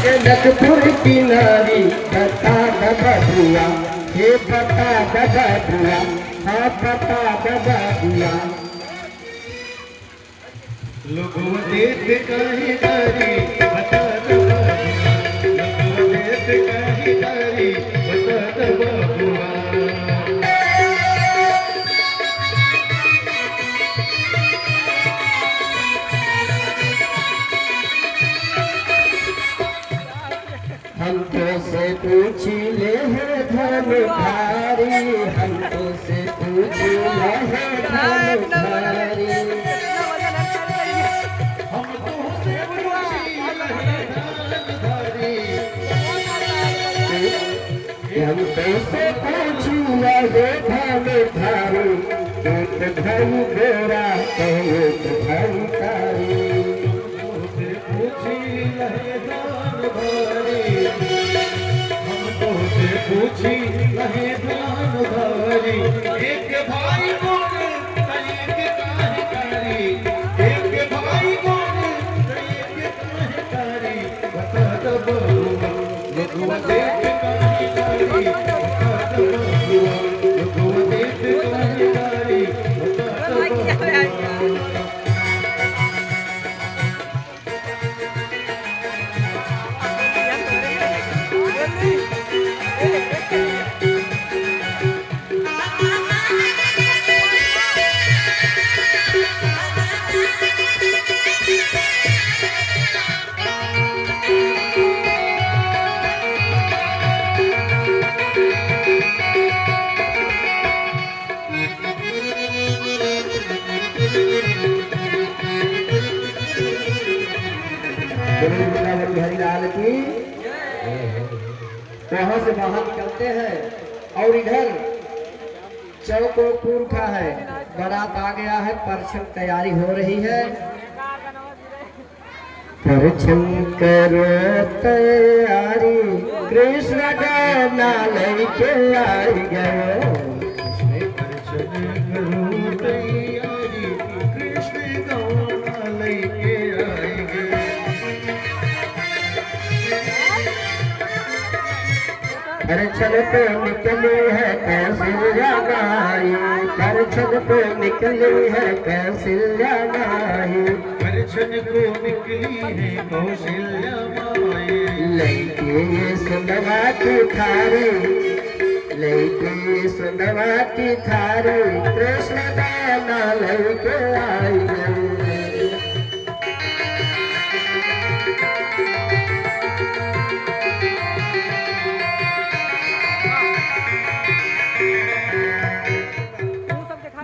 जनकपुर की नारी बता बबुआ, हे बता बबुआ, हाँ बता बबुआ। लोगों देख कहीं डरी बता बबुआ, लोगों देख कहीं डरी बता बबुआ। हमको से पूछी ले है धन भारी, हमको से पूछी ले है धन भारी। हमको से पूछी ले धन भारी, हमको से पूछी ले धन भारी। एक धन गोरा एक धन कारी, हमको से पूछी ले धन भारी, हमको से पूछी लहे ध्यान भारी। एक भाई कौन एक काहे कारी, एक भाई कौन एक काहे कारी, बता दो बबुआ, लोगों देख काहे कारी, बता दो बबुआ, लोगों देख काहे कारी, बता दो बबुआ। हरिलाल की वहां से बाहर निकलते हैं और इधर चौकोपुर का है, बारात आ गया है, परछम तैयारी हो रही है। परछम करो तैयारी, कृष्ण गाना लेके आई गए। परछन पे निकली है कौशल्या माई, परछन पे निकली है कौशल्या माई। परछन को निकली है कौशल्या माई, लेके सुनवा की थारी, लेके सुनवा की थारी, कृष्ण गाना लेके आई गई।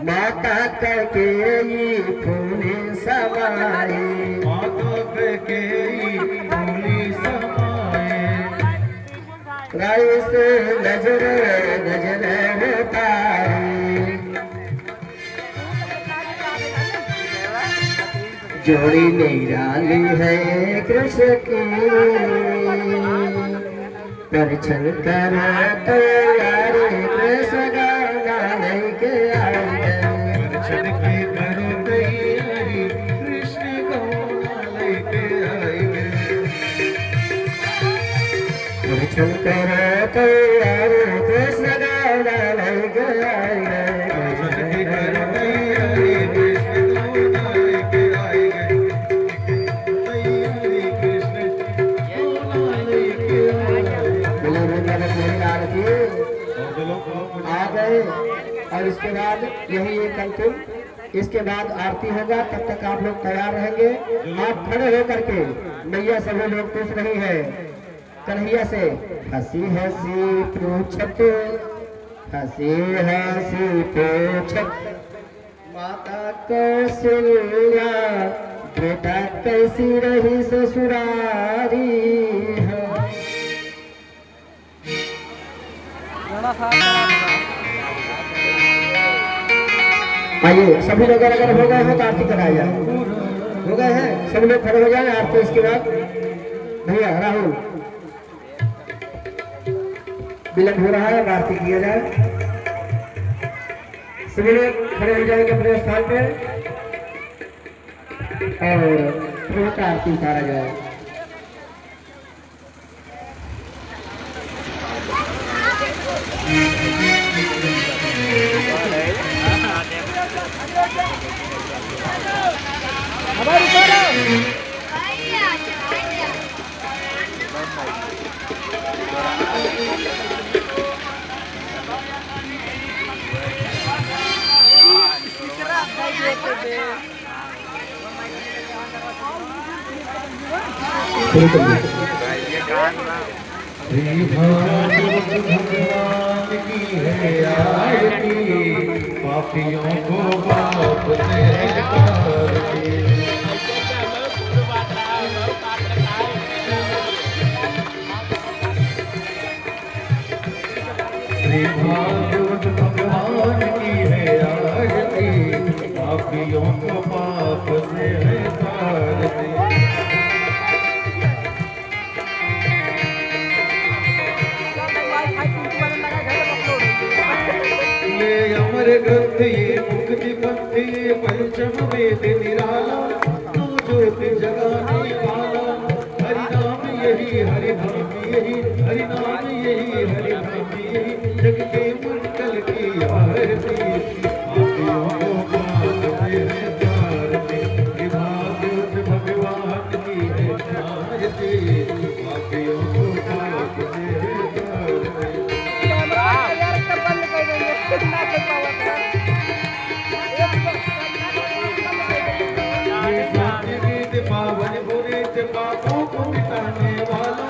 माता ककेई फूली समाए, माता ककेई फूली समाए। राय से नजर नजर उतारी, जोड़ी निराली है कृष्ण की। परछन करो तैयारी, कृष्ण गाना लेके आई गए। परछन की करो तैयारी, कृष्ण गाना लेके आई गए। परछन करो तैयारी, कृष्ण गाना लेके आई गए। परछन की करो तैयारी, कृष्ण गाना लेके आई गए। तैयारी कृष्ण गाना लेके आई गए। आ गए। और इसके बाद यही एक अंतिम, इसके बाद आरती होगा, तब तक आप लोग तैयार रहेंगे। आप खड़े होकर के मैया सभी लोग पूछ रही है कन्हैया से, हंसी हंसी पूछत, हंसी हंसी पूछत, माता कौशल्या बेटा कैसी रही ससुरारी है। आइए सभी लोग अगर हो गए हो तो आरती कराया जाए। हो गए हैं सभी लोग खड़े हो जाए आरती। इसके बाद भैया राहुल विलंब हो रहा है, आरती किया जाए। सभी लोग खड़े हो जाएंगे अपने स्थान पे और आरती उतारा जाए। शुरू करिए। श्री भागवत भगवान की है आरती, पापियों को पाप से तारती। श्री भागवत भगवान की है आरती, पापियों को पाप से तारती। ये अमर ग्रंथ ये मुक्ति पंथ ये पंचम वेद निराला, तू ज्योति जगाने वाला। हरि नाम यही हरि नाम यही हरि नाम यही हरि नाम यही, जग के मंगल की आरती, पापियों को पाप से है तारती। ये भागवत भगवान की है आरती, पापियों को पाप से है तारती। पावन बुरे से पापों को मिटाने वाला,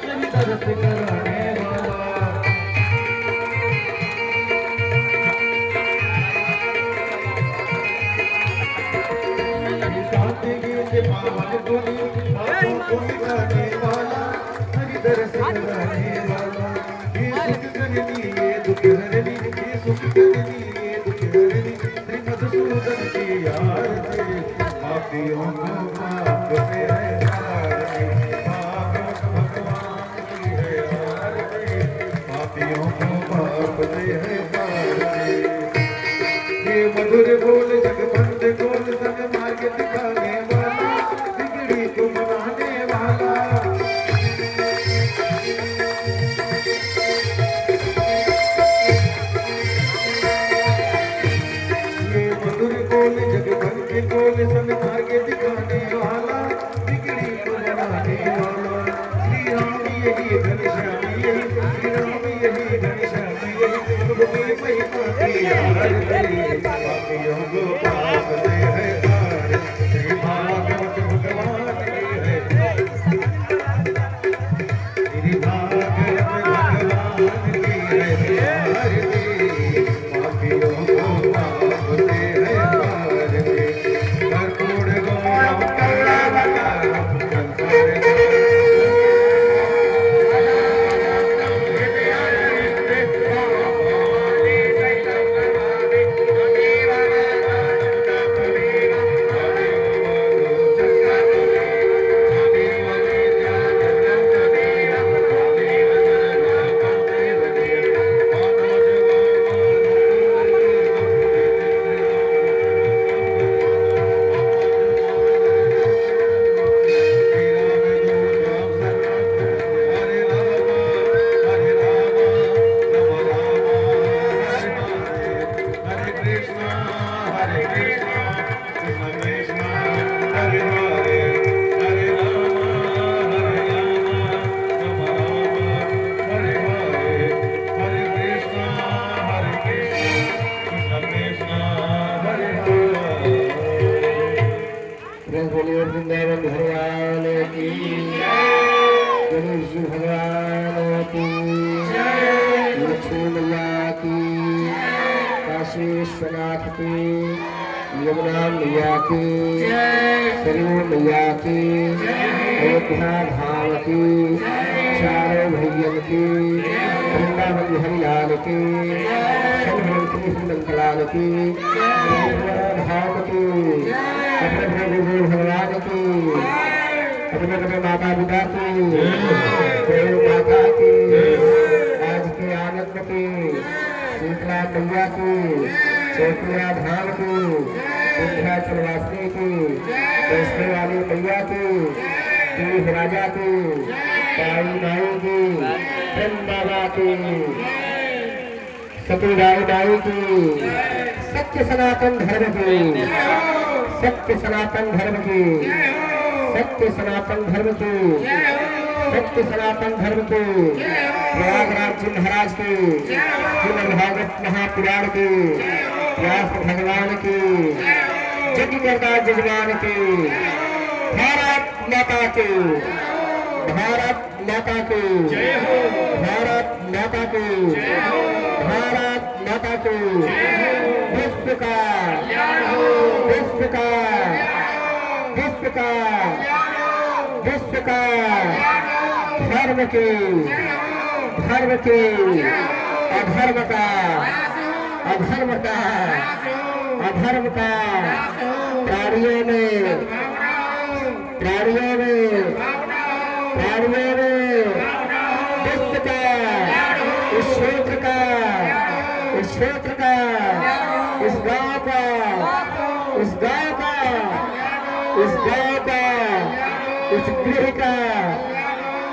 सही दर्द कराने वाला। सादगी से पावन बुरे पापों को मिटाने वाला, सही दर्द कराने वाला। ये सुख करनी ये दुख हरनी, ये सुख करनी ये दुख हरनी, श्री मधुसूदन की आरती, पापियों को पाप से है तारती। भागवत भगवान की है आरती, पापियों को पाप से है तारती। ये मधुर बोल जगबंद गोल संग मार्ग दिखाने वाला, बिगड़ी को मनाने वाला। ये मधुर बोल जगबंद गोल संग मार्ग दिखाने वाला, बिगड़ी को मनाने वाला। श्री राम यही घनश्याम यही, श्री राम यही घनश्याम यही, प्रभु की महिमा की आरती, पापियों को पाप से है तारती। श्री भागवत भगवान की है, श्री भागवत भगवान की है आरती, पापियों को पाप से है तारती। कर्पूर गौरम करुणावतारम संसार वृंदावन भगवान की, गणेश जी भगवान की, लक्ष्मी मैया की, काशी विश्वनाथ की, यमुना मैया की, सरयू मैया की, अयोध्या धाम की, चारों भैयन की, वृंदावन हरिलाल की, श्री हनुमंतलाल की, धाम की, अपने प्रभु भगवान की, अपने अपने माता पिता की, देव माता की, आज के आनंद की, शीतला मैया की, चौकिया धाम की, विंध्याचल वासिनी की, वैष्णो वाली मैया की, तीर्थ राजा की, ताई माई की, बाबा की, सतीदाई माई की, सत्य सनातन धर्म की, सत्य सनातन धर्म की, सत्य सनातन धर्म की, सत्य सनातन धर्म की, प्रयागराज जी महाराज की, श्रीमद् भागवत महापुराण की, व्यास भगवान की, जग जगदार जजमान की, भारत माता की। माता की जय हो भारत माता की भारत माता की विश्व का विश्व का विश्व का विश्व का धर्म की अधर्म का अधर्म का अधर्म का प्राणियों में विश्व का इस क्षेत्र का इस गांव का इस गांव का इस गांव का इस गृह का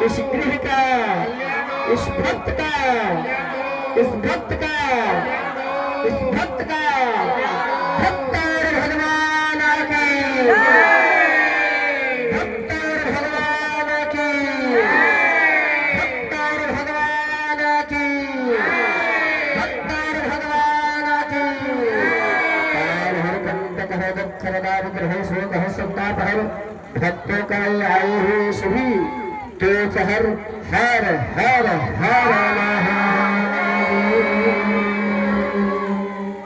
इस गृह का इस भक्त का इस भक्त का इस भक्त का भक्त और भगवान की भक्त और भगवान की भक्त और भगवान की भक्त और भगवान की काल हर कंटक है दुख रदा विग्रह शोक है संताप है भक्तों का आए हुए सभी तो शहर हर हर हर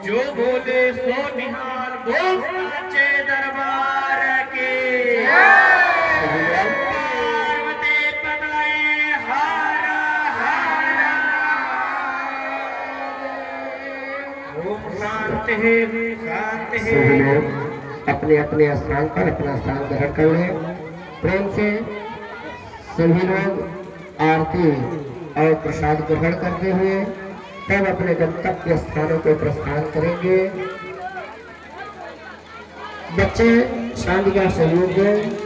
जो बोले सो निहाल बोल सच्चे दरबार के पार्वती पगलाए हारा हारा ओम शांति शांति सभी लोग अपने अपने स्थान पर अपना स्थान ग्रहण कर लें। प्रेम से सभी लोग आरती और प्रसाद ग्रहण करते हुए तब अपने गंतव्य स्थानों को प्रस्थान करेंगे। बच्चे शांति का सहयोग दें।